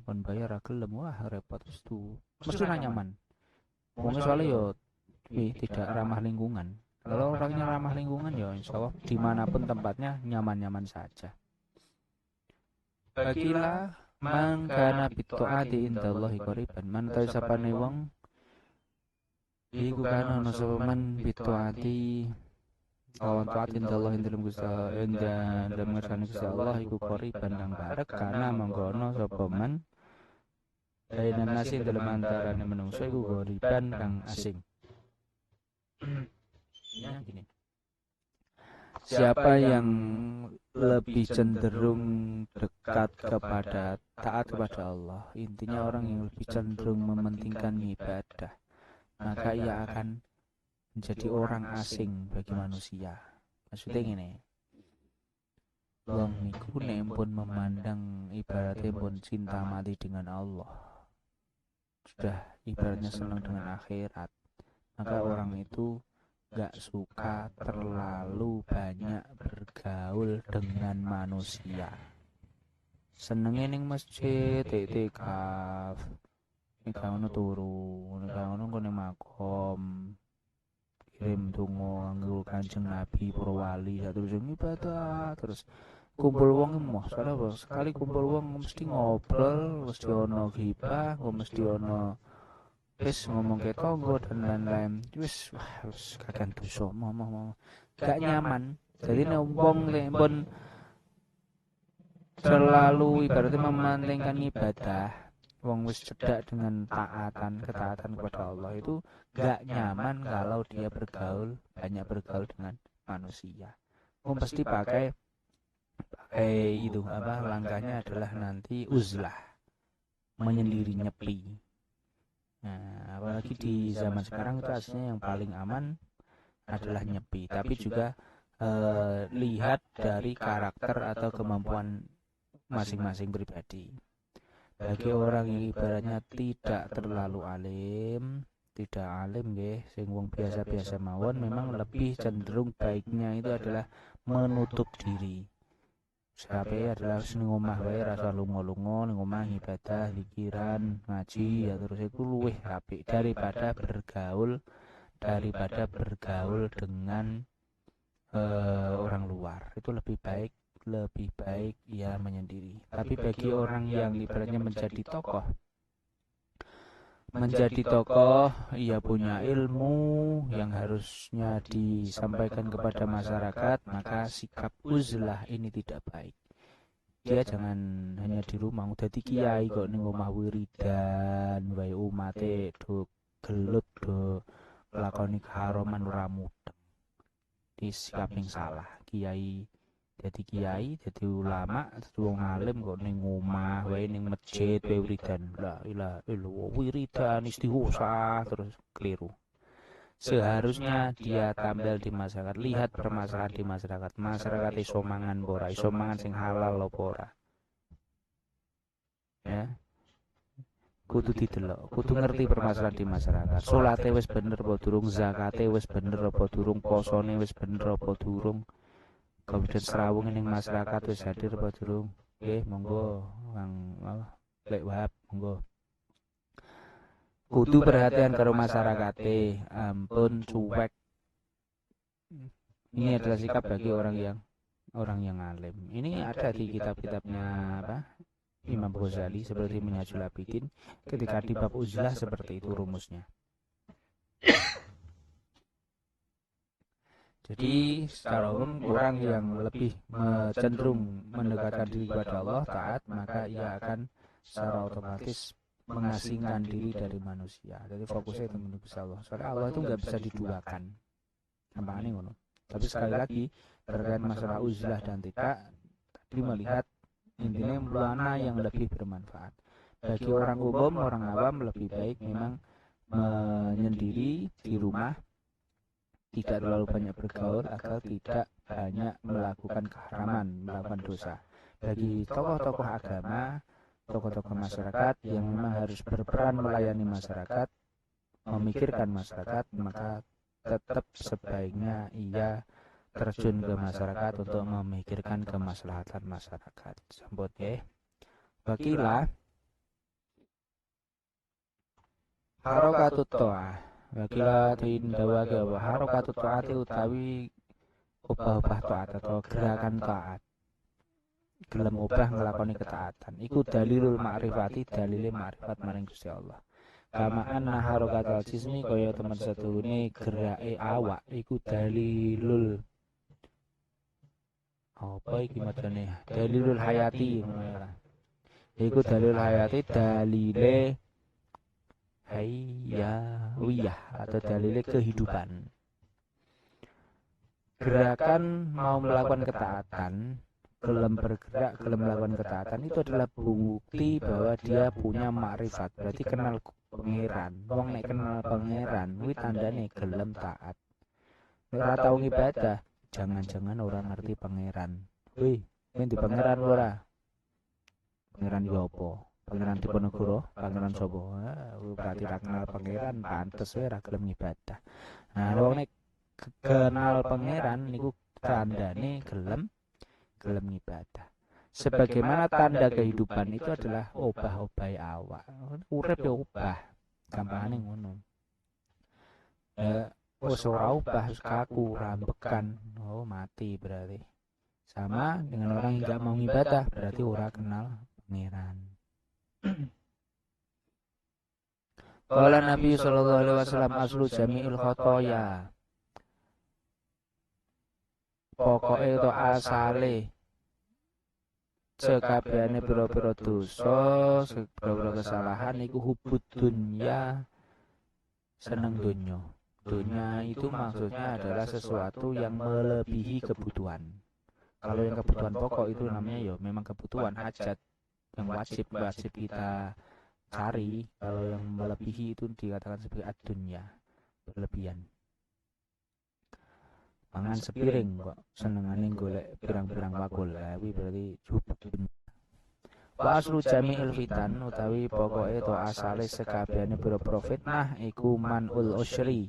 kon bayar ra gelem, wah repot itu. Mesti ra nyaman. Wong soalnya yo tidak ramah lingkungan. Kalau orangnya ramah lingkungan ya insya Allah dimanapun tempatnya nyaman-nyaman saja. Bagilah mangkana bitoati indallahi qoriban, man ta sapane wong iku kana ana sapa man bitoati lawan taat indallahi dalam Gusti dalam ngersane Gusti Allah iku qoriban kang barek, kana mangkono sapa man bainan nasi dalam antarane menungso iku qoriban kang asing. Ya gini. Siapa yang lebih cenderung dekat kepada taat kepada Allah, intinya orang yang lebih cenderung mementingkan ibadah, maka ia akan menjadi orang asing bagi manusia. Maksudnya gini, wong niku nek pun memandang ibaratnya pun cinta mati dengan Allah, sudah ibaratnya senang dengan akhirat, maka orang itu gak suka terlalu banyak bergaul dengan manusia. Senengnya ning masjid, iktikaf, nek ngono turu, nek ngono kene makom, kirim donga nganggo Kanjeng Nabi para wali, terus ibadah, terus kumpul wong emoh. Soalnya sekali kumpul wong mesti ngobrol, mesti ono ghibah, mesti ono wis ngomong ke tonggo dan lain-lain, wis kadang dosa mau gak nyaman. Jadi nek wong pun terlalu ibaratnya mementingkan ibadah, wong wis cedak dengan ketaatan kepada Allah, itu gak nyaman kalau dia banyak bergaul dengan manusia. Pasti pakai itu apa, langkahnya adalah nanti uzlah, menyendiri, nyepi. Nah, apalagi di zaman sekarang itu aslinya yang paling aman adalah nyepi, tapi juga lihat dari karakter atau kemampuan masing-masing pribadi. Bagi orang yang ibaratnya tidak terlalu alim nggih, sing wong biasa-biasa mawon, memang lebih cenderung baiknya itu adalah menutup diri. Sape adalah ning omah wae, rasa lunga-lunga ning omah ibadah, zikiran, ngaji, ya terus itu luwih apik daripada bergaul dengan orang luar. Itu lebih baik, lebih baik ia menyendiri. Tapi bagi orang yang ibaratnya menjadi tokoh, ia punya ilmu yang harusnya disampaikan kepada masyarakat, maka sikap uzlah ini tidak baik. Dia jangan hanya di rumah, udah di kiai kok ning omah wiridan wae umate do gelut do lakoni keharuman ora mudeng. Di sikap yang salah. Kiai jadi ulama, jadi wong alim kok ning omah wae ning masjid wae wiridan. La ilaha illallah wiridan istighosah terus keliru. Seharusnya dia tampil di masyarakat, lihat permasalahan di masyarakat. Masyarakat iso mangan apa ora, iso mangan sing halal apa ora. Ya, kudu didelok, kudu ngerti permasalahan di masyarakat. Salate wis bener apa durung, zakate wis bener apa durung, posone wis bener apa durung. Kemudian serawung ning masyarakat wis hadir apa durung. Nggih, monggo Kang Lek Wahab, monggo. Kudu perhatian karo masyarakate, ampun cuek. Ini adalah sikap bagi orang yang alim. Ini ada di kitab-kitabnya Imam Ghazali seperti Minhajul Abidin, ketika di bab uzlah seperti itu rumusnya. Jadi secara umum orang yang lebih cenderung mendekatkan diri kepada Allah, taat, maka ia akan secara otomatis mengasingkan diri dari manusia. Jadi fokusnya itu menuju Allah. Soalnya Allah itu nggak bisa diduakan. Gampang ngono. Tapi sekali lagi terkait masalah uzlah dan tidak, tadi melihat intinya mana yang lebih bermanfaat. Bagi orang umum, orang awam lebih baik memang menyendiri di rumah, tidak terlalu banyak bergaul agar tidak banyak melakukan keharaman, melakukan dosa. Bagi tokoh-tokoh agama, tokoh-tokoh masyarakat yang memang harus berperan melayani masyarakat, memikirkan masyarakat, maka tetap sebaiknya ia terjun ke masyarakat untuk memikirkan kemaslahatan masyarakat. Sambut ya. Wakilah harokatut to'ah. Wakilah tindawake wa harokatut to'ati utawi obah-obah taat atau gerakan taat. Gelem obah ngelakoni ketaatan. Iku dalilul ma'rifati, dalile ma'rifat maring Gusti Allah. Kama anna harokatul jismi kaya teman satune gerake awak iku dalilul apa iki macane dalilul hayati iku dalilul hayati dalile hayawiyah atau dalile kehidupan. Gerakan mau melakukan ketaatan, gelem bergerak, gelem melakukan ketaatan itu adalah bukti bahwa dia punya makrifat, berarti kenal pangeran. Wong nek kenal pangeran kuwi tandane gelem taat. Ora tau ibadah, jangan-jangan orang ngerti pangeran. Wih, kowe di pangeran ora? Pangeran yo apa? Pangeran Diponegoro, pangeran sapa? Berarti ra kenal pangeran, pantes wae ra gelem ibadah. Nah, wong nek kenal pangeran niku tandane gelem ibadah. Sebagaimana tanda kehidupan itu adalah obah-obahe awak. Urip ya obah. Gampangane ngono. Wis ora obah, wis kaku, rambekan. Oh, mati berarti. Sama dengan orang yang enggak mau ibadah, berarti ora kenal pangeran. Qala Nabi sallallahu alaihi wasallam aslu jami'il khotoya. Pokoke itu asale sekabehane pira-pira dosa, pira-pira kesalahan iku hubud dunya, seneng dunya. Dunya itu maksudnya adalah sesuatu yang melebihi kebutuhan. Kalau yang kebutuhan pokok itu namanya ya memang kebutuhan hajat yang wajib kita cari. Kalau yang melebihi itu dikatakan sebagai ad-dunya, berlebihan. Mangan sepiring kok senengane golek pirang-pirang wakul. Kuwi berarti hubud dunya. Wa aslu jami'il fitan utawi pokoke to asale sekabehane pira-pira fitnah iku manul usyri.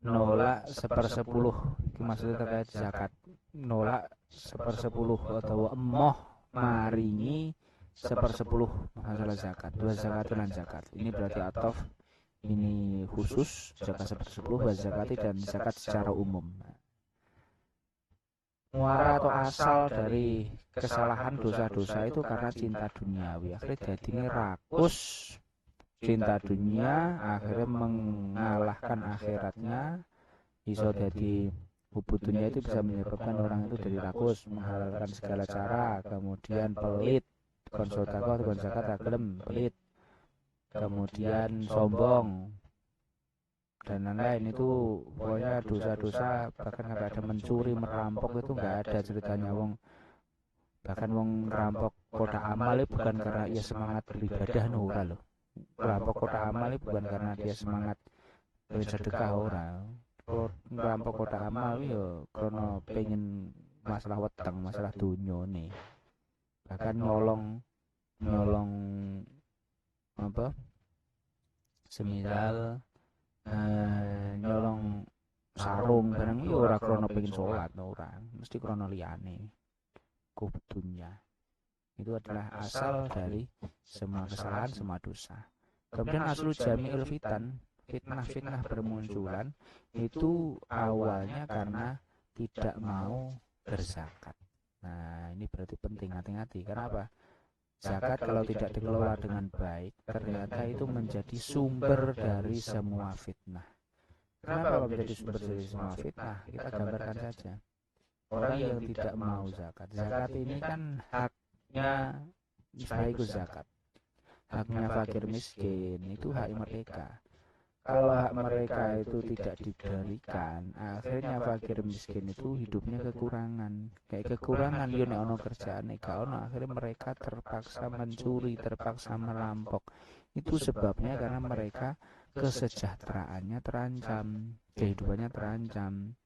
Nolak 1/10. Iki maksudnya terkait zakat. Nolak 1/10 atau emoh maringi 1/10 masalah zakat. Dua zakat dan zakat. Ini berarti atof, ini khusus zakat 1/10 wa zakati dan zakat secara umum. muara atau asal dari kesalahan dosa-dosa itu karena cinta duniawi. Akhirnya jadinya rakus, cinta dunia akhirnya mengalahkan akhiratnya. Bisa jadi hubud dunia itu bisa menyebabkan orang itu jadi rakus, menghalalkan segala cara, kemudian pelit, konsultako atau konsakat gelem pelit, kemudian sombong dan lain-lain. Itu pokoknya dosa-dosa, bahkan sampai ada mencuri, merampok, itu nggak ada ceritanya wong. Bahkan wong ngerampok kotak amal itu bukan karena ia semangat beribadah, ora loh. Ngerampok kotak amal itu bukan karena dia semangat bersedekah, ora. Ngerampok kotak amal yo karena pengen masalah weteng, masalah dunia nih. Bahkan nyolong nyolong apa, semisal nyolong sarung barang yo ora krono pengen sholat, ora, mesti krono liyane kubutunya. Itu adalah asal dari semua kesalahan, semua dosa. Kemudian aslu jami'il fitan, fitnah-fitnah bermunculan itu awalnya karena tidak mau berzakat. Nah, ini berarti penting, hati-hati. Kenapa? Zakat kalau tidak dikelola dengan baik, ternyata itu menjadi sumber dari semua fitnah. Kenapa menjadi sumber dari semua fitnah? Kita gambarkan saja. Orang yang tidak mau zakat. Zakat ini kan haknya sekaligus zakat. Haknya fakir miskin, itu hak mereka. Kalau hak mereka itu tidak diberikan, akhirnya fakir miskin itu hidupnya kekurangan. Kayak kekurangan yo nek ono kerjaan nek ono, akhirnya mereka terpaksa mencuri, terpaksa merampok. Itu sebabnya karena mereka kesejahteraannya terancam, kehidupannya terancam.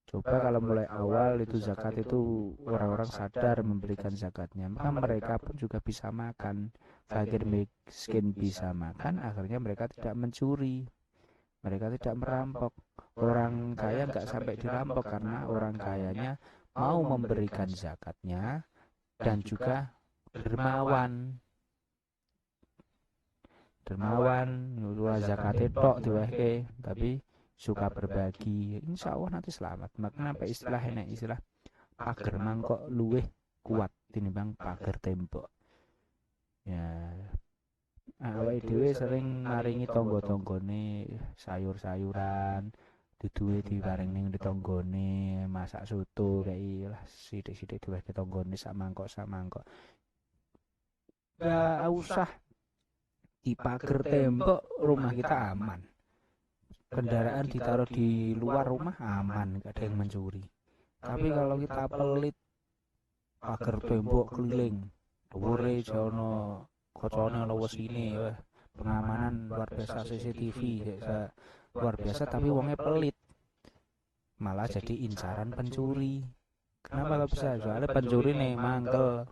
Coba kalau mulai awal itu zakat itu orang-orang sadar memberikan zakatnya, maka mereka pun juga bisa makan. Fakir miskin bisa makan, akhirnya mereka tidak mencuri, mereka tidak merampok. Orang kaya nggak sampai dirampok karena orang kayanya mau memberikan zakatnya dan juga dermawan. Dermawan, nurut zakatnya tok diwake, tapi suka berbagi, insya Allah nanti selamat. Makanya apa istilah enak, istilah pager mangkok luweh kuat tinimbang pager tembok. Ya, awake dhewe sering maringi tangga-tanggane sayur-sayuran, duduhe diparing ning tetanggane, masak soto kayak lah sithik-sithik diwehi tanggane sak mangkok. Gak usah di pager tembok, rumah kita aman. Kendaraan ditaruh di luar rumah aman, gak ada yang mencuri. Tapi kalau kita pelit, pagar tembok keliling, dhuwure jono kocone ana wesine, wah, pengamanan luar biasa, CCTV luar biasa, tapi wongnya pelit, malah jadi incaran pencuri. Kenapa gak bisa? Soalnya pencuri nih mangkel,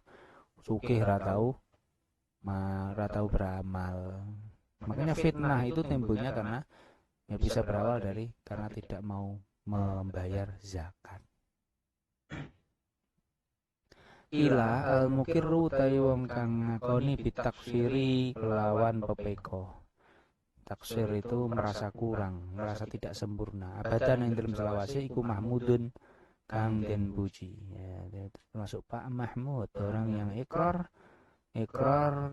sugih ra tau beramal. Makanya fitnah itu timbulnya karena ya bisa berawal dari karena tidak mau membayar zakat. Ila al mukirru utawi wong kang ngakoni bitaksiri kelawan pepeko. Taksir itu merasa kurang, merasa tidak sempurna. Abadan yang dalam selawase iku mahmudun kang den puji. Ya, termasuk Pak Mahmud, orang yang ikrar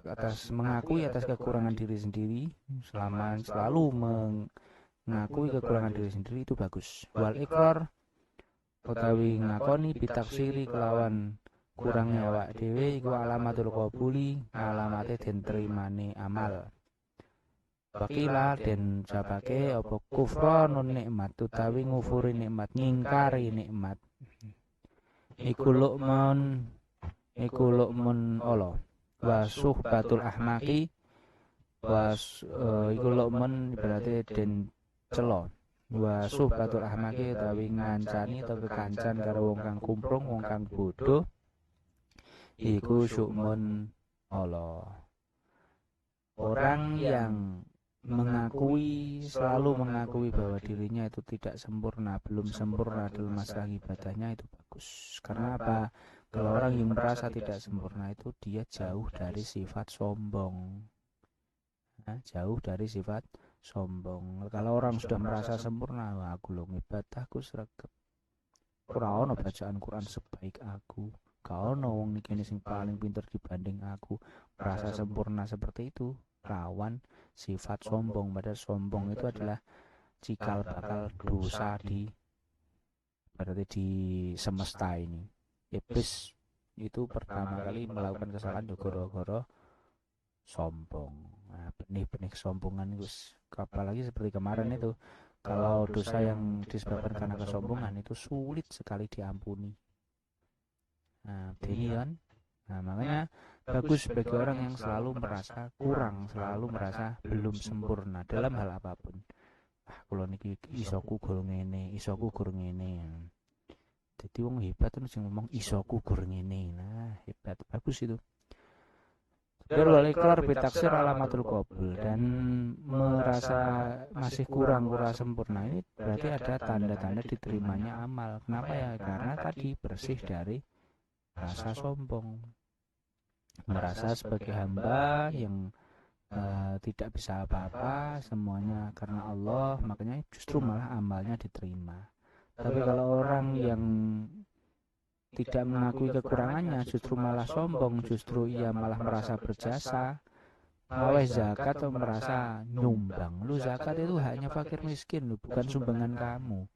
atas mengakui atas kekurangan diri sendiri, selama selalu mengakui kekurangan diri sendiri itu bagus. Wal ikrar utawi ngakoni bitaksiri kelawan kurangnya awak dhewe iku alamatul qabuli, alamate den terimane amal. Wakila den jabake apa kufranun nikmat utawi ngufuri nikmat, ngingkari nikmat. Iku lukmun Allah wa suhbatul ahmaqi iku lukmun berarti den celo. Wa suhbatul ahmaqi utawi ngancani atau kekancan karo wong kang kumprung, wong kang bodoh, iku syukmun Allah. Orang yang selalu mengakui bahwa dirinya itu tidak sempurna, belum sempurna dalam masalah ibadahnya, itu bagus. Karena apa? Kalau orang yang merasa tidak sempurna itu dia jauh dari sifat sombong. Jauh dari sifat sombong. Kalau orang sudah merasa sempurna, wah aku lo ibadahku sregep. Ora ono bacaan Quran sebaik aku. Gak ono wong niki sing paling pinter dibanding aku. Merasa sempurna seperti itu rawan sifat sombong. Padahal sombong itu adalah cikal bakal dosa di berarti di semesta ini. Iblis itu pertama kali melakukan kesalahan gara-gara sombong. Nah, benih-benih kesombongan itu apalagi seperti kemarin itu, kalau dosa yang disebabkan karena kesombongan itu sulit sekali diampuni. Nah, ini kan. Nah, makanya bagus bagi orang yang selalu merasa kurang, selalu merasa belum sempurna dalam hal apapun. Ah, kalau niki isoku gurung ngene, isoku gurung ngene. Jadi wong hebat tuh sing ngomong isoku gurung ngene. Nah, hebat, bagus itu. Wal ikrar bitaksir alamatul qabul, dan merasa masih kurang sempurna ini berarti ada tanda-tanda diterimanya amal. Kenapa ya? Karena tadi bersih dari rasa sombong, merasa sebagai hamba yang tidak bisa apa-apa, semuanya karena Allah, makanya justru malah amalnya diterima. Tapi kalau orang yang tidak mengakui kekurangannya, justru malah sombong, justru ia malah merasa berjasa, ngaweh zakat atau merasa nyumbang. Lu zakat itu haknya fakir miskin, lu bukan sumbangan kamu.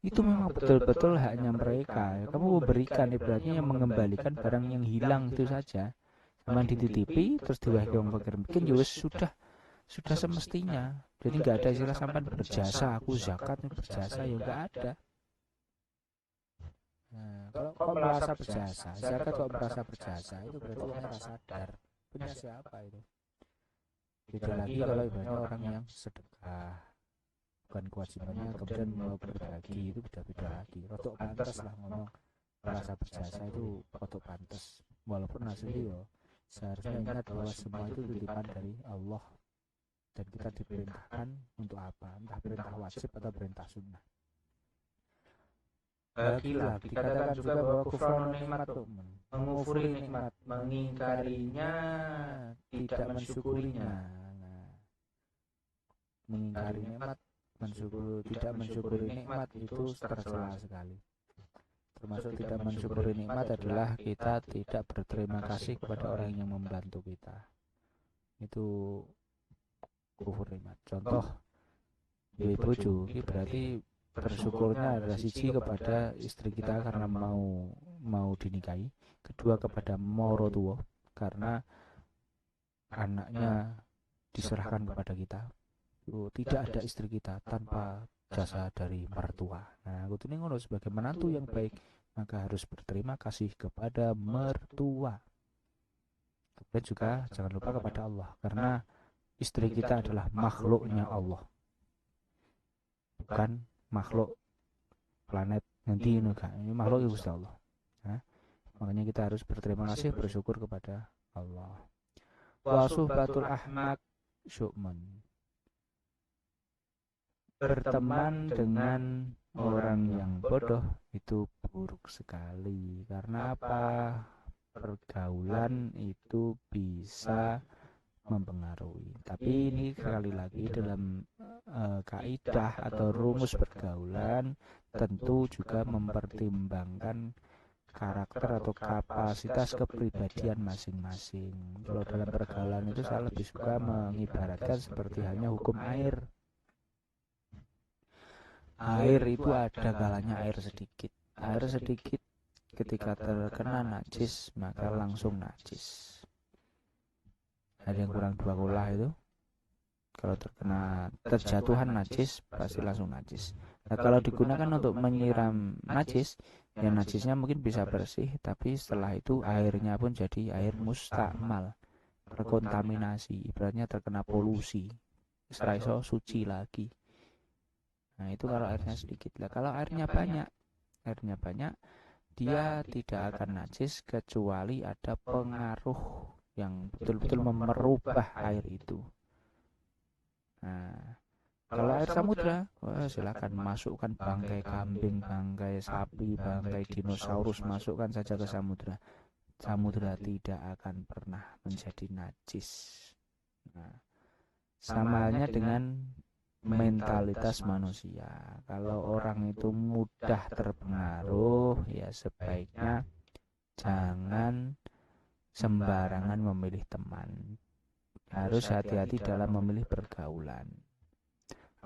Itu memang betul-betul haknya mereka. Kamu memberikan, ibaratnya yang mengembalikan barang yang hilang itu saja. Sama dititipi terus diwahi orang fakir miskin, ya sudah semestinya. Jadi nggak ada istilah sampai berjasa, aku zakat berjasa, ya nggak ada. Nah, kalau kok merasa berjasa, zakat kok merasa berjasa, itu berarti orang rasa sadar punya siapa itu. Beda lagi kalau ibaratnya orang yang sedekah, bukan kewajibannya kemudian mau berbagi, itu beda-beda lagi. Rotok pantas lah ngomong merasa berjasa itu rotok pantas. Walaupun hasilnya ya seharusnya ingat bahwa semua itu titipan dari Allah, dan kita diperintahkan untuk apa? Entah perintah wajib atau perintah sunnah. Khilaf dikatakan juga bahwa kufranun nikmat, mengufuri nikmat, mengingkarinya, tidak mensyukurinya. Nah, mengingkari nikmat, tidak mensyukuri nikmat itu tercela sekali. Termasuk tidak mensyukuri nikmat adalah kita tidak berterima kasih kepada orang yang membantu kita. Itu kufur nikmat. Contoh, bojo, ini berarti bersyukurnya adalah siji kepada istri kita karena mau dinikahi, kedua kepada moro tua karena anaknya diserahkan kepada kita. Tidak ada istri kita tanpa jasa dari mertua. Nah, aku ini ngono, sebagai menantu yang baik maka harus berterima kasih kepada mertua. Kemudian juga jangan lupa kepada Allah, karena istri kita adalah makhluknya Allah, bukan makhluk planet nanti ini makhluk ya Gusti Allah. Nah, makanya kita harus berterima kasih, bersyukur kepada Allah. Wa suhbatul ahmak syu'mun, berteman dengan orang yang bodoh itu buruk sekali. Karena apa? Pergaulan itu bisa mempengaruhi. Tapi ini sekali lagi dalam kaidah atau rumus pergaulan tentu juga mempertimbangkan karakter atau kapasitas kepribadian masing-masing. Kalau dalam pergaulan itu saya lebih suka mengibaratkan seperti halnya hukum air. Air itu ada kalanya air sedikit. Air sedikit ketika terkena najis maka langsung najis. Ada yang kurang 2 kolah itu, kalau terkena terjatuhan najis pasti langsung najis. Nah, kalau digunakan untuk menyiram najis, ya najisnya mungkin bisa bersih, tapi setelah itu airnya pun jadi air mustakmal, terkontaminasi, ibaratnya terkena polusi, setelah itu suci lagi. Nah, itu kalau airnya sedikit. Lah kalau airnya banyak, dia tidak akan najis kecuali ada pengaruh yang betul-betul merubah air itu. Nah, kalau air samudra, silakan masukkan bangkai kambing, bangkai sapi, bangkai dinosaurus, masukkan saja ke samudra. Samudra tidak akan pernah menjadi najis. Nah, sama halnya dengan mentalitas manusia. Kalau orang itu mudah terpengaruh, ya sebaiknya jangan sembarangan memilih teman. Harus hati-hati dalam memilih pergaulan.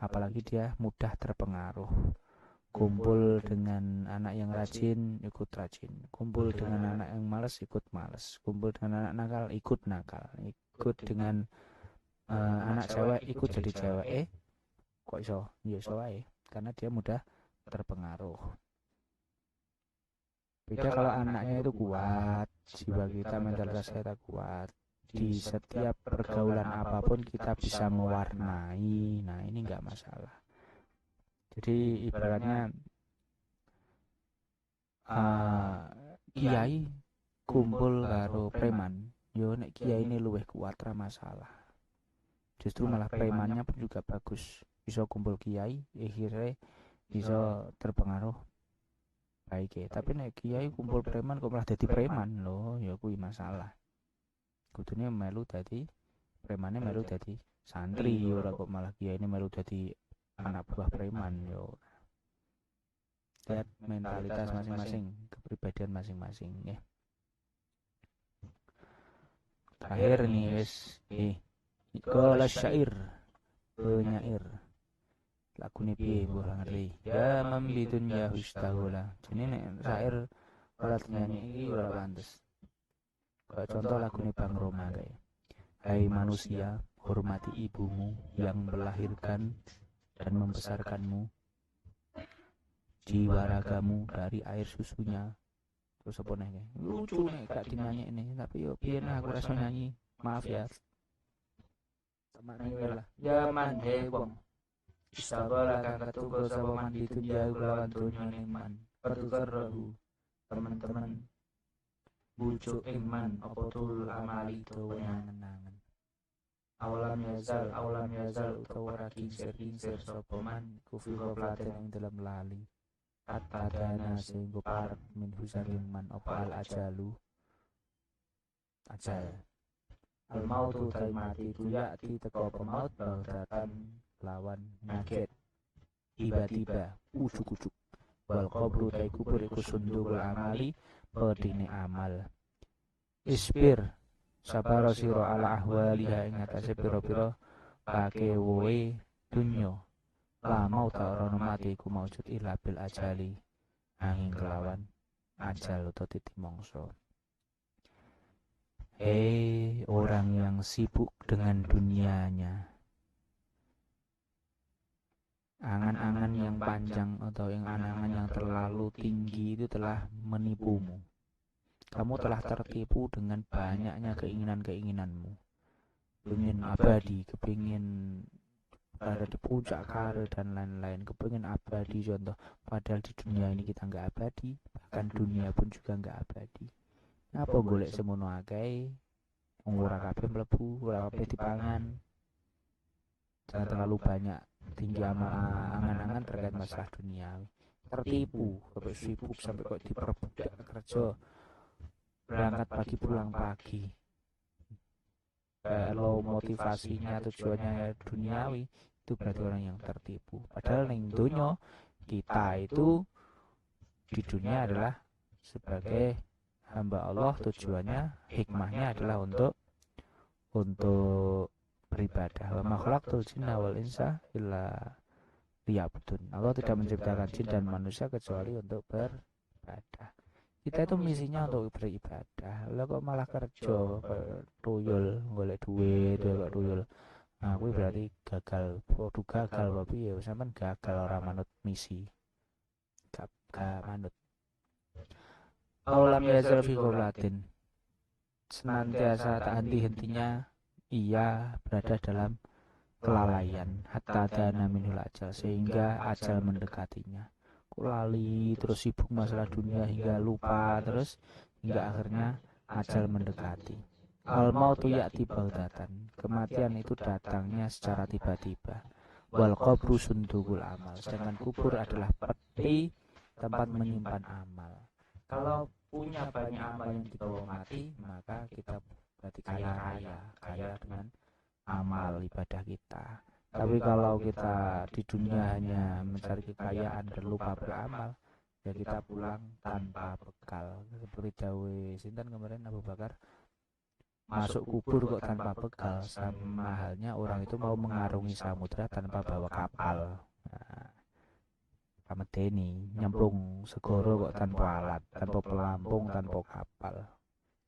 Apalagi dia mudah terpengaruh. Kumpul dengan anak yang rajin, ikut rajin. Kumpul dengan anak yang malas, ikut malas. Kumpul dengan anak nakal, ikut nakal. Ikut dengan anak cewek, ikut jadi cewek. Kok iso? Ya iso wae. Karena dia mudah terpengaruh. Beda kalau anaknya itu kuat, jiwa kita, mentalitas kita kuat. Di setiap pergaulan apapun kita bisa mewarnai. Nah, ini enggak masalah. Jadi ibaratnya kiai kumpul karo preman, yo nek kiai ini luwih kuat ra masalah. Justru malah premannya pun juga bagus. Bisa kumpul kiai, akhirnya bisa terpengaruh baik ya. Tapi nek kiai kumpul preman kok malah jadi preman loh, ya kuwi masalah. Kudune melu dadi premane melu dadi santri, ora kok malah kiai ini melu dadi anak buah preman yo. Lihat mentalitas masing-masing, kepribadian masing-masing ya. Terakhir nih guys, qala syair, penyair. Lagu nih piye mbah ngerti. Ya mambitun ya hustahula. Jenenge nek syair ora nyanyi iki ora pantes. Kayak contoh lagu nih Bang Roma kayak. Hai manusia, hormati ibumu yang melahirkan dan membesarkanmu. Jiwa ragamu dari air susunya. Terus apa nih? Lucu nih gak dinyanyi ini, tapi yo piye aku rasa nyanyi. Maaf ya. Teman lah. Ya mande wong. Istagola kang ketugas sapa man ditunjau kelawan donya man. Pertukar rohu. Teman-teman bujuk iman apa tul amali to nangan. Aulam yazal utawa ora kingsir sapa man kufi qoplaten ing dalam lali. Hatta dana sehingga parek min husaning man apa al ajal al mautu tai mati ku yakti teko pemaut bautatan lawan ngaget tiba-tiba ujuk-ujuk wal qabru tai kubur iku sundul amali pedine amal ispir sabar sira ala ahwaliha ing atase pira-pira pakewoe dunya la mau ta ora mati ku maujud ila bil ajali angin kelawan ajal utawa titi mangsa. Hei orang yang sibuk dengan dunianya, angan-angan yang panjang atau angan-angan yang terlalu tinggi itu telah menipumu. Kamu telah tertipu dengan banyaknya keinginan-keinginanmu. Kepingin abadi, kepingin berada di puncak karir dan lain-lain, kepingin abadi contoh. Padahal di dunia ini kita nggak abadi, bahkan dunia pun juga nggak abadi. Apa golek semono akeh, ora kabeh mlebu, ora kabeh dipangan. Jangan terlalu banyak tinggi angan-angan terkait masalah duniawi. Tertipu, sampai sibuk sampai kok diperbudak kerja. Berangkat pagi pulang pagi. Kalau motivasinya tujuannya duniawi, itu berarti orang yang tertipu. Padahal ning dunya kita itu di dunia adalah sebagai hamba Allah, tujuannya hikmahnya adalah untuk beribadah. Wa ma khalaqtul jinna wal insa illa liya'budun. Allah tidak menciptakan jin dan manusia kecuali untuk beribadah. Kita itu misinya untuk beribadah. Lah kok malah kerja tuyul, golek duit, kok tuyul. Nah, kuwi berarti gagal, produk gagal tapi ya sampean gagal ora manut misi. Gak manut. Aulam yazal fi qoblatin. Senantiasa tak henti-hentinya ia berada dalam kelalaian hatta dana minul ajal sehingga ajal mendekatinya. Lali terus sibuk masalah dunia hingga lupa terus hingga akhirnya ajal mendekati. Al mautu ya'ti bautatan. Kematian itu datangnya secara tiba-tiba. Wal qabru sundugul amal. Sedangkan kubur adalah peti tempat menyimpan amal. Kalau punya banyak amal yang dibawa mati, maka kita berarti kaya raya, kaya dengan amal ibadah kita. Tapi kalau kita di dunia hanya mencari kekayaan dan lupa beramal, ya kita pulang tanpa bekal. Seperti dawe sinten kemarin Abu Bakar, masuk kubur kok tanpa bekal, sama halnya orang itu mau mengarungi samudra tanpa bawa kapal. Nah, pamedeni nyemplung segoro kok tanpa alat, tanpa pelampung, tanpa kapal,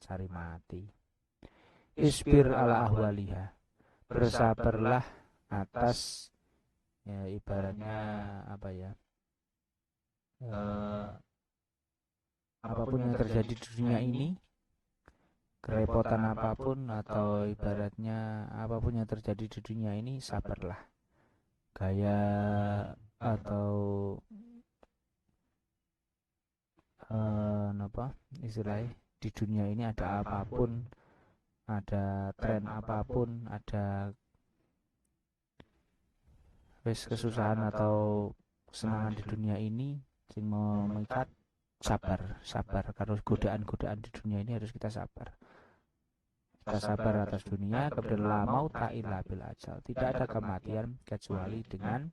cari mati. Isbir ala ahwaliha, bersabarlah atas, ya ibaratnya apa ya, eh, apapun yang terjadi di dunia ini, kerepotan apapun atau ibaratnya apapun yang terjadi di dunia ini, sabarlah. Gaya atau apa istilahnya, di dunia ini ada apapun, ada tren apapun, ada wes kesusahan atau kesenangan di dunia ini sing memikat, sabar, sabar. Karena godaan-godaan di dunia ini harus kita sabar. Kita sabar atas dunia, kemudian la mauta illa bil ajal. Tidak ada kematian kecuali dengan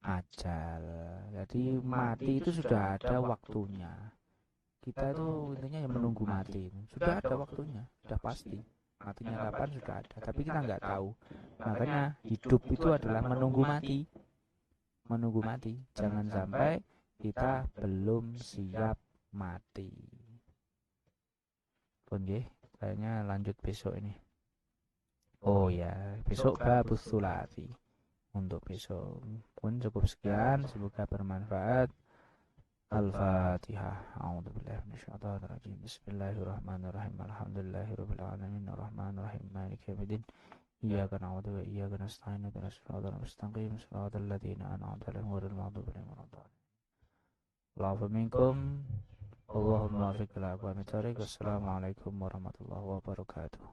ajal. Jadi mati itu sudah ada waktunya. Kita itu intinya yang menunggu mati. Sudah ada waktunya, sudah pasti. Matinya kapan sudah ada, tapi kita nggak tahu. Makanya hidup itu adalah menunggu mati. Menunggu mati. Jangan sampai kita belum siap mati. Pun kayaknya lanjut besok ini. Oh ya, besok babus sulati. Untuk besok pun cukup sekian, semoga bermanfaat. Al-Fatihah. A'udzubillahi minasyaitonir rajim. Bismillahirrahmanirrahim. Alhamdulillahirabbil alamin arrahmanirrahim maliki yaumiddin. Iyyaka na'budu wa iyyaka nasta'in. Ihdinas siratal mustaqim. Siratal ladzina an'amta 'alaihim ghairil maghdubi 'alaihim waladdallin. Allahu minkum. Allahumma fiqh ila aqwamit thariq. Wassalamualaikum warahmatullahi wabarakatuh.